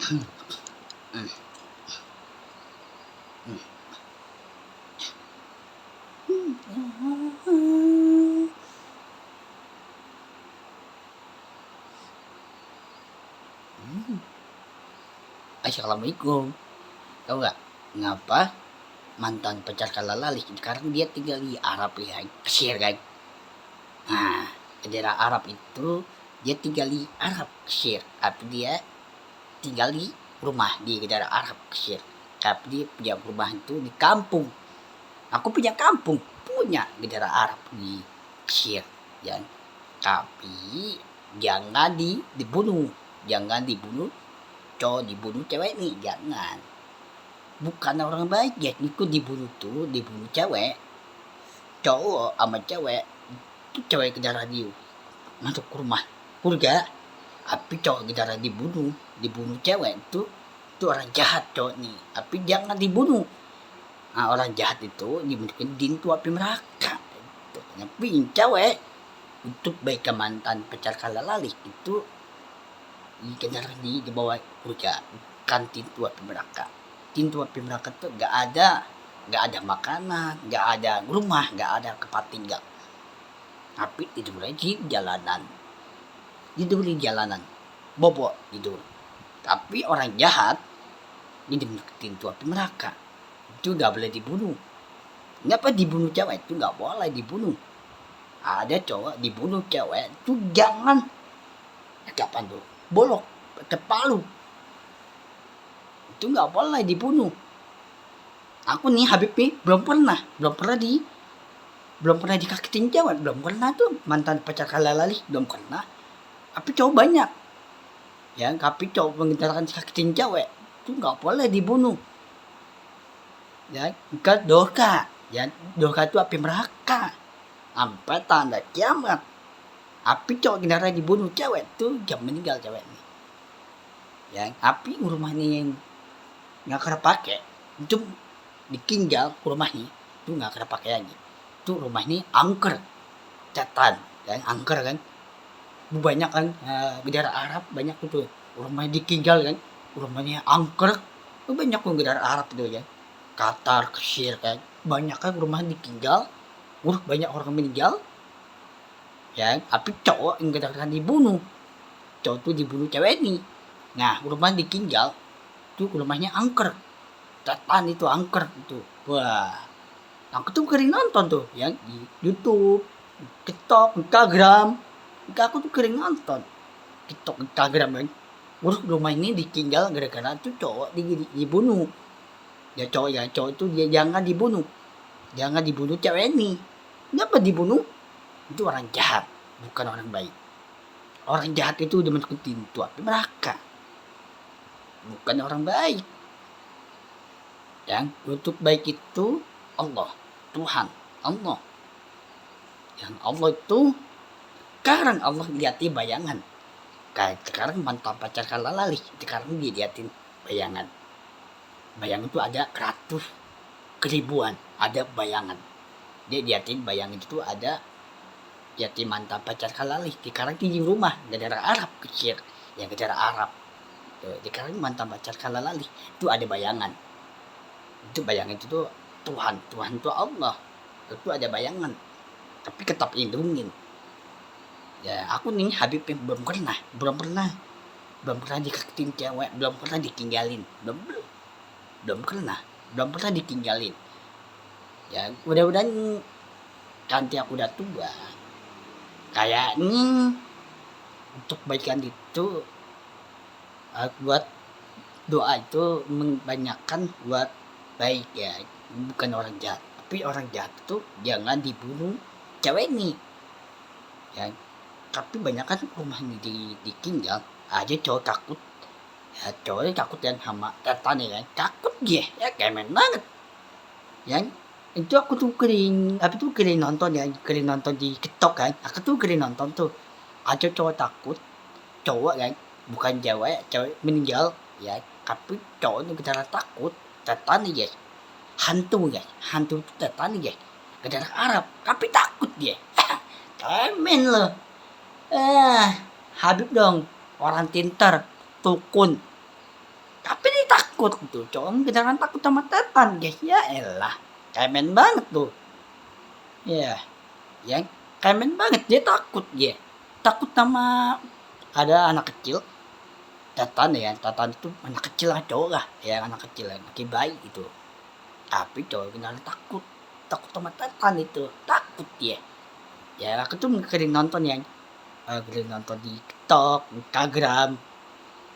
Assalamualaikum. Tahu nggak ngapa mantan pacar Kalalali sekarang dia tinggal di Arab ya, Mesir kan? Nah, di daerah Arab itu dia tinggal di Arab Mesir, tapi dia tinggal di rumah di daerah Arab Mesir. Tapi dia punya rumah itu di kampung. Aku punya kampung, punya di daerah Arab di Mesir, ya. Tapi jangan dibunuh, cowok dibunuh cewek nih, jangan. Bukan orang baik ya, ikut dibunuh cewek, cowok sama cewek itu cewek kejar dia masuk ke rumah keluarga, tapi cowok kejar dibunuh cewek itu orang jahat cowok nih, tapi jangan dibunuh. Nah, orang jahat itu dimasukin dintu api neraka itu. Tapi cewek untuk baik ke mantan pacar Kalalali itu dikejar dibawa keluarga, kan dintu api neraka. Pintu api neraka tuh nggak ada makanan, nggak ada rumah, nggak ada tempat tinggal, tapi tidur lagi di jalanan bobok tidur. Tapi orang jahat ini di pintu api neraka itu nggak boleh dibunuh. Kenapa dibunuh cewek itu nggak boleh dibunuh? Ada cowok dibunuh cewek itu jangan, kapan tuh bolok ke palu, itu nggak boleh dibunuh. Aku nih Habib nih belum pernah dikakitin cewek, belum pernah tuh mantan pacar Kalalali, belum pernah. Tapi cowok banyak ya, tapi cowok mengintarkan dikakitin cewek itu nggak boleh dibunuh ya, ke doka ya. Doka itu api neraka sampai tanda kiamat. Api cowok kendaraan dibunuh cewek tuh jam meninggal cewek nih ya. Api rumahnya yang nggak kena pakai itu ditinggal rumahnya itu nggak kena pakai lagi, itu rumahnya angker catan ya, angker kan banyak kan. Negara Arab banyak itu rumahnya ditinggal kan, rumahnya angker itu banyak kan negara Arab itu ya, Qatar, Mesir kan, banyak kan rumahnya ditinggal, banyak orang meninggal ya. Tapi cowok yang kadang dibunuh, cowok tuh dibunuh cewek ini. Nah, rumah ditinggal itu rumahnya angker catan, itu angker itu. Wah, aku tuh kering nonton tuh ya di YouTube, TikTok, Instagram. Aku tuh kering nonton TikTok, Instagram kan. Rumah ini ditinggal gara-gara tuh cowok dibunuh. Ya cowok itu dia jangan dibunuh cewek ini. Kenapa dibunuh? Itu orang jahat, bukan orang baik. Orang jahat itu udah masuk pintu api neraka, bukan orang baik. Yang untuk baik itu Allah, Tuhan, Allah. Yang Allah itu sekarang Allah lihatin bayangan. Kayak sekarang mantan pacar Kalalali, sekarang dia lihatin bayangan. Bayangan itu ada ratus keribuan, ada bayangan. Dia lihatin bayangan itu ada lihatin mantan pacar Kalalali. Sekarang di rumah negara Arab kecil, yang negara Arab. Sekarang mantan pacar Kalalali itu ada bayangan. Itu bayangan itu tuh Tuhan itu Allah. Itu ada bayangan, tapi tetap lindungin. Ya aku nih Habib belum pernah dikakitin cewek, belum pernah ditinggalin, belum pernah ditinggalin. Ya mudah-mudahan nanti aku udah tua, kayaknya untuk kebaikan itu buat doa itu membanyakkan buat baik ya, bukan orang jahat. Tapi orang jahat itu jangan dibunuh cewek nih ya. Tapi banyak kan rumah ini ditinggal aja, cowok takut ya, cowoknya takut yang sama setan ya kan, takut dia ya, kayak main banget ya. Itu aku tuh kering nonton di TikTok kan. Aku tuh kering nonton tuh ada cowok takut, cowok kan, bukan cewek meninggal ya, tapi cowok itu kita takut setan nih guys, hantu itu setan nih guys, negara Arab tapi takut dia. Kemen loh. Habib dong, orang tintar, tukun. takut tuh, cowok beneran takut sama setan guys, ya elah, cemen banget tuh, ya, ya, cemen banget dia takut sama ada anak kecil, setan ya, setan itu anak kecil lah cowok lah, ya anak kecil lah, laki bayi itu, tapi cowok beneran takut sama setan itu, takut dia, ya aku tuh sering nonton ya, sering nonton di TikTok, Instagram,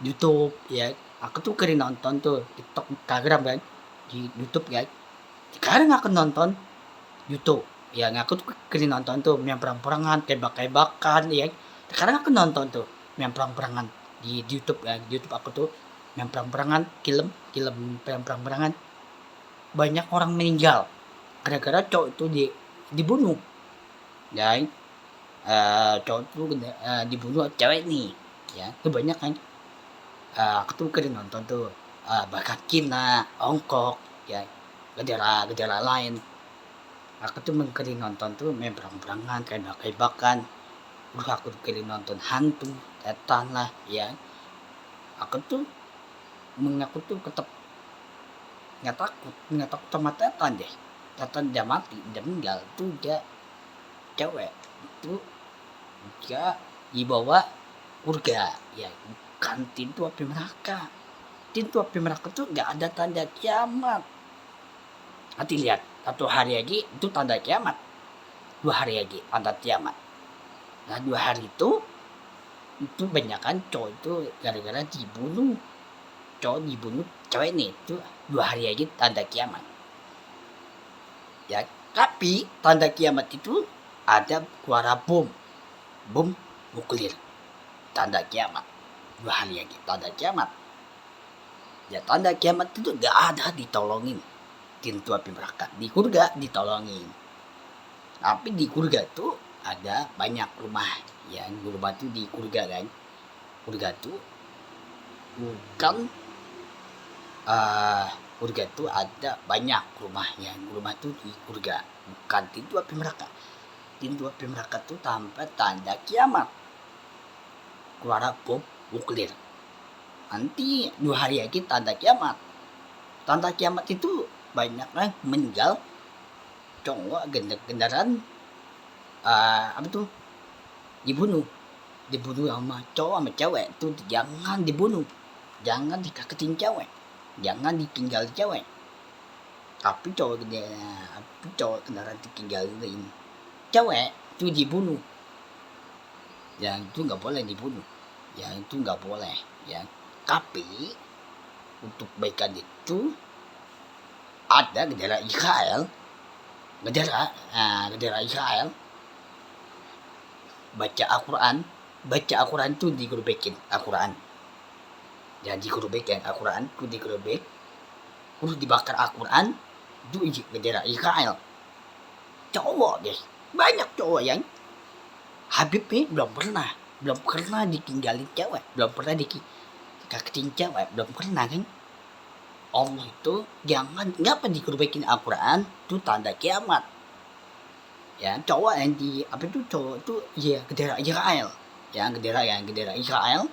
YouTube ya, aku tuh sering nonton tuh TikTok, Instagram kan, di YouTube kan. Sekarang aku nonton YouTube, ya aku tuh sering nonton tuh yang perang-perangan, tembak-tembakan ya. Sekarang aku nonton tuh yang perang-perangan di YouTube ya, di YouTube aku tuh yang perang-perangan, film perang-perangan. Banyak orang meninggal gara-gara cowok itu dibunuh. Ya, cowok itu dibunuh cewek nih, ya kebanyakan. Aku tuh sering nonton tuh bakat Cina, Hongkong, ya gejala lain. Aku tuh sering nonton tuh main perang-perangan, tembak-tembakan. Terus aku tuh sering nonton hantu, setan lah, ya. Aku tuh tetap nggak takut sama setan deh. Setan dia mati, dia meninggal tuh dia cewek itu dia dibawa surga, ya bukan pintu api neraka. Pintu api neraka tuh nggak ada tanda kiamat. Nanti lihat, 1 hari lagi itu tanda kiamat, 2 hari lagi tanda kiamat. Nah 2 hari itu banyakan cowok itu gara-gara dibunuh, cowok dibunuh cewek nih, itu 2 hari lagi tanda kiamat. Ya, tapi tanda kiamat itu ada suara bom nuklir, tanda kiamat. 2 hari lagi tanda kiamat. Ya tanda kiamat itu gak ada ditolongin pintu api neraka, di surga ditolongin. Tapi di surga itu ada banyak rumah, ya rumah itu di surga kan. Surga itu bukan surga itu ada banyak rumahnya, rumah itu di surga, bukan pintu api neraka. Pintu api neraka itu tanpa tanda kiamat, keluar bom nuklir. Nanti 2 hari lagi tanda kiamat. Tanda kiamat itu banyak kan meninggal cowok gendaran apa tuh dibunuh sama cowok sama cewek tuh, jangan dibunuh, jangan dikaketin cewek, jangan ditinggal cewek. Tapi cowok gendaran ditinggalin cewek tuh dibunuh, yang itu nggak boleh dibunuh, yang itu nggak boleh ya. Tapi untuk kebaikan itu ada negara Israel, negara Israel baca Al-Quran tuh digerobekin Al-Quran, ya digerobekin Al-Quran tuh digerobek, terus dibakar Al-Quran itu negara Israel. Cowok deh, banyak cowok yang Habib ini belum pernah ditinggalin cewek, belum pernah dikaketin cewek, belum pernah kan. Allah itu jangan ngapa digerobekin Al-Quran itu tanda kiamat, ya cowok yang cowok itu ya gedera Israel, ya gedera Israel,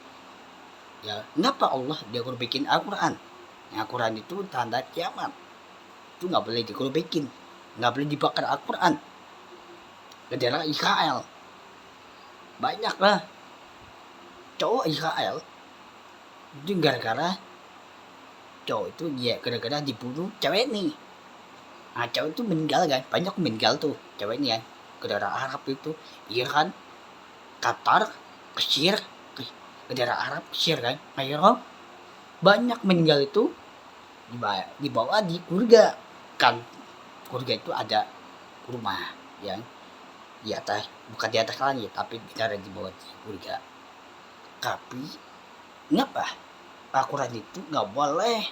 ya ngapa Allah dia gerobekin Al-Quran. Al-Quran itu tanda kiamat, itu nggak boleh digerobekin, nggak boleh dibakar Al-Quran. Gedera Israel banyak lah cowok Israel itu gara-gara cowok itu dia gara-gara dibunuh cewek nih. Nah cewek itu meninggal kan, banyak meninggal tuh cewek ini kan, negara Arab itu, Iran, Qatar, Mesir, negara Arab, Mesir kan, Iran, banyak meninggal itu dibawa di surga kan. Surga itu ada rumah yang di atas, bukan di atas langit, tapi cara dibawa di surga. Tapi ngapa Al-Quran itu nggak boleh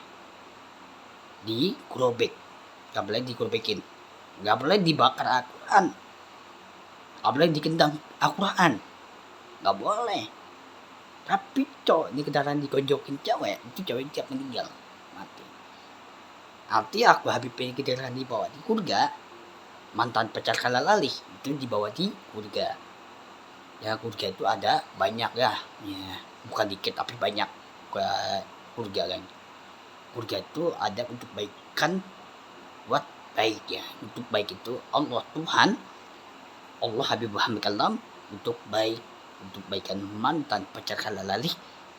digerobek, nggak boleh digerobekin, nggak boleh dibakar Al-Quran, nggak boleh dikendang Al-Quran, nggak boleh. Tapi cowok di kendaraan digonjokin cewek, itu cewek siap meninggal mati. Nanti aku Habib ini kendaraan dibawa di surga, mantan pacar kalalali itu dibawa di surga. Ya surga itu ada banyak ya, bukan dikit tapi banyak ke surga kan. Keluarga itu ada untuk baikkan, buat baik ya. Untuk baik itu Allah Tuhan, Allah Habib Muhammad Kalam untuk baik, untuk baikan mantan pacar halalali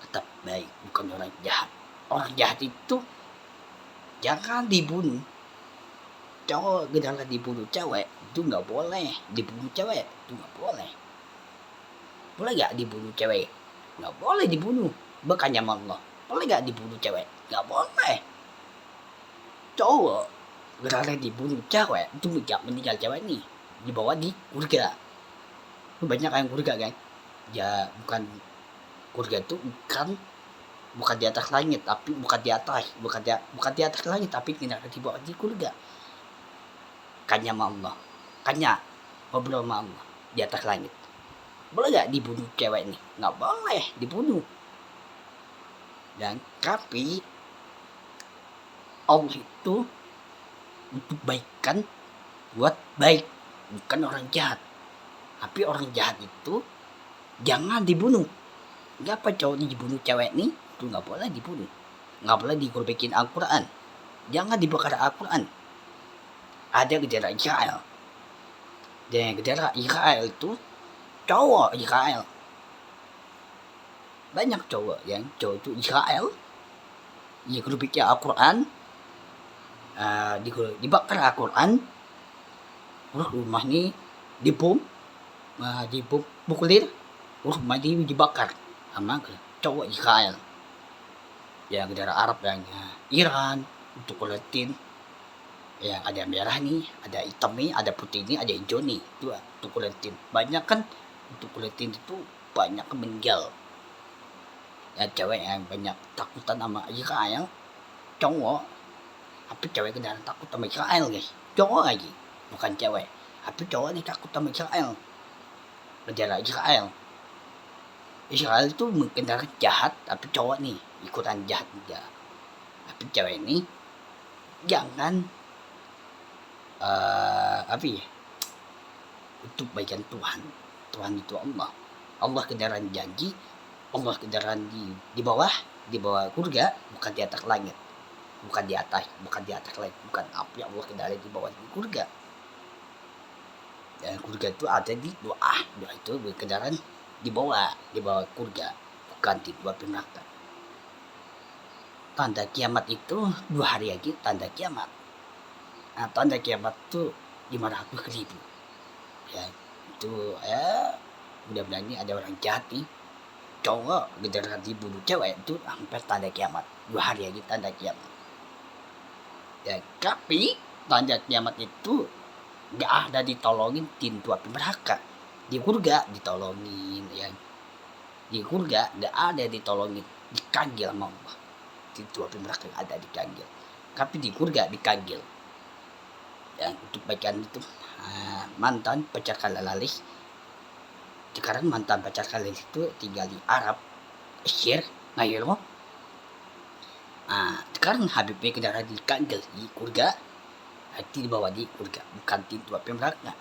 tetap baik, bukan orang jahat. Orang jahat itu jangan dibunuh. Cowok jangan dibunuh cewek, itu nggak boleh. Dibunuh cewek itu nggak boleh. Boleh nggak dibunuh cewek? Nggak boleh dibunuh. Bukannya Allah. Boleh nggak dibunuh cewek? Nggak boleh. Cowok gara dibunuh cewek itu meninggal cewek nih dibawa di surga. Itu banyak yang surga kan? Ya bukan surga itu bukan di atas langit, tapi bukan di atas langit, tapi tidak dibawa di surga. Kanya sama Allah, kanya ngobrol sama Allah di atas langit. Boleh nggak dibunuh cewek nih? Nggak boleh dibunuh. Dan tapi Allah itu untuk baikkan, buat baik, bukan orang jahat. Tapi orang jahat itu jangan dibunuh. Kenapa cowok dibunuh cewek nih? Itu nggak boleh dibunuh. Nggak boleh dikorbekin Al-Quran. Jangan dibakar Al-Quran. Ada gejala Israel. Dan gejala Israel itu cowok Israel. Banyak cowok yang cowok itu Israel. Dikorbekin Al-Quran. Dibakar Al-Quran. Terus rumah ini dibom nuklir, rumah ini dibakar sama cowok Israel. Ya negara Arab yang Iran, untuk Palestina, yang ada merah nih, ada hitam nih, ada putih nih, ada hijau nih, itu untuk Palestina. Banyak kan untuk Palestina itu banyak meninggal. Ya cewek yang banyak takutan sama Israel, cowok. Tapi cewek kadang takut sama Israel guys, cowok lagi, bukan cewek. Tapi cowok nih takut sama Israel. Negara Israel. Israel itu mungkin jahat, tapi cowok nih ikutan jahat juga. Tapi cewek ini jangan untuk baikan Tuhan. Tuhan itu Allah. Allah kendaraan janji. Allah kendaraan di bawah surga, bukan di atas langit. Bukan di atas langit, bukan api. Allah kendaraan di bawah di surga. Dan surga itu ada di doa itu berkendaraan di bawah surga, bukan di bawah neraka. Tanda kiamat itu 2 hari lagi tanda kiamat. Nah, tanda kiamat itu 500.000 ya. Itu mudah-mudahan ini ada orang jahat nih, cowok gendaran dibunuh cewek, itu hampir tanda kiamat. 2 hari lagi tanda kiamat ya. Tapi tanda kiamat itu gak ada ditolongin pintu api neraka. Di surga ditolongin ya. Di surga gak ada ditolongin, dikanggil sama Allah. Pintu api neraka ada dikanggil. Tapi di surga dikanggil. Ya untuk bacaan itu mantan pacar halalali. Sekarang mantan pacar halalali itu tinggal di Arab, Mesir, ngayo. Sekarang Habibnya kendaraan dikanggil di surga. Hati dibawa di surga, bukan pintu api neraka.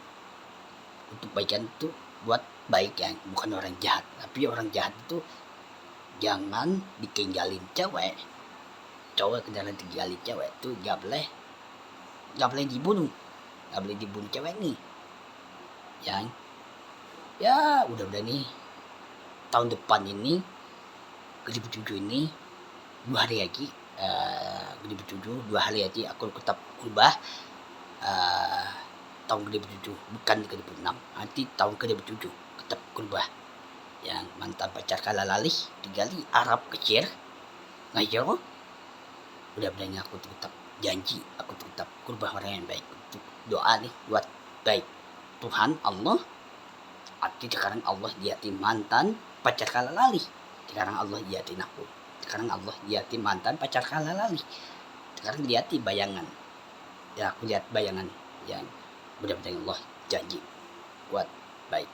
Untuk baikan itu buat baik ya, bukan orang jahat. Tapi orang jahat itu jangan ditinggalin cewek. Cowok kendaraan tinggalin cewek itu gak boleh dibunuh. Gak boleh dibunuh cewek nih. Ya udah nih, tahun depan ini 2007 ini 2 hari lagi 2007 2 hari lagi aku tetap berubah. Tahun 2007 bukan 2006, nanti tahun 2007 tetap berubah. Yang mantan pacar halalali tinggal di Arab kecil ngajar. Mudah-mudahan aku tetap janji, aku tetap berubah orang yang baik. Untuk doa nih buat baik Tuhan Allah. Arti sekarang Allah liatin mantan pacar halalali, sekarang Allah liatin aku. Sekarang Allah liatin mantan pacar halalali, sekarang liatin bayangan. Ya aku lihat bayangan yang mudah-mudahan Allah janji buat baik.